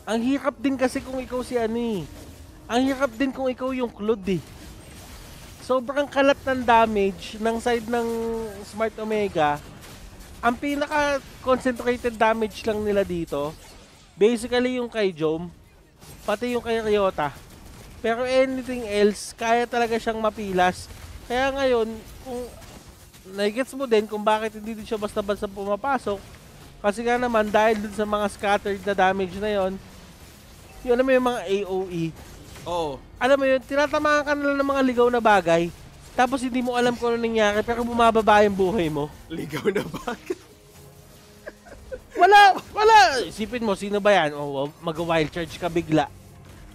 Ang hirap din kasi kung ikaw si ano eh. Ang hirap din kung ikaw yung Claude eh. Sobrang kalat ng damage ng side ng Smart Omega. Ang pinaka-concentrated damage lang nila dito, basically yung kay Jom, pati yung kay Ryota. Pero anything else, kaya talaga siyang mapilas. Kaya ngayon, kung nagets mo din kung bakit hindi din siya basta-basta pumapasok, kasi nga naman dahil dun sa mga scattered na damage na yon, yun alam mo yung mga AOE. Oo. Alam mo yun, tinatamaan ka na lang ng mga ligaw na bagay, tapos hindi mo alam kung ano nangyari, pero bumababa yung buhay mo. Ligaw na ba? Wala! Isipin mo, sino ba yan? O, mag-wild charge ka bigla.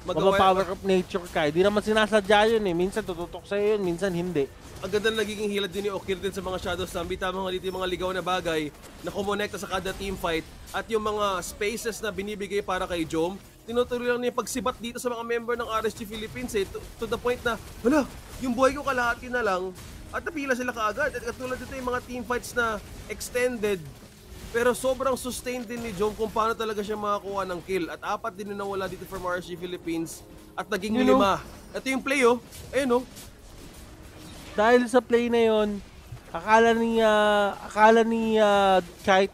Mag-power of nature ka. Hindi naman sinasadya yun eh. Minsan tututok sa'yo yun, minsan hindi. Ang ganda nagiging hilad din ni Okir din sa mga Shadow Zombie. Tama nga dito yung mga ligaw na bagay na kumonekta sa kada team fight at yung mga spaces na binibigay para kay Jom. Tinutuloy lang niya yung pagsibat dito sa mga member ng RSG Philippines eh, to the point na, hala, yung buhay ko kalahati na lang at napila sila kaagad. At katulad dito yung mga team fights na extended pero sobrang sustained din ni Jom kung paano talaga siya makakuha ng kill. At 4 din na nawala dito from RSG Philippines at naging 5. Ito yung play oh, ayun oh. Dahil sa play na yon, akala ni Kite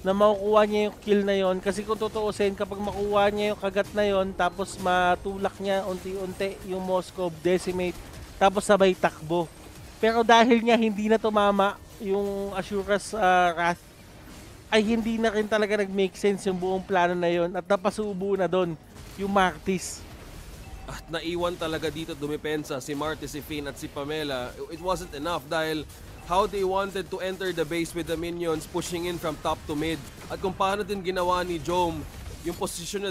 na makukuha niya yung kill na yon, kasi kung tutuusin, kapag makuha niya yung kagat na yon tapos matulak niya unti-unti yung Moskov Decimate tapos sabay takbo. Pero dahil nga hindi na tumama yung Ashura's Wrath, ay hindi na rin talaga nag-make sense yung buong plano na yon at napasubo na doon yung Martis. At naiwan talaga dito dumipensa si Marty, si Finn at si Pamela. It wasn't enough dahil how they wanted to enter the base with the minions pushing in from top to mid. At kung paano din ginawa ni Jom yung posisyon na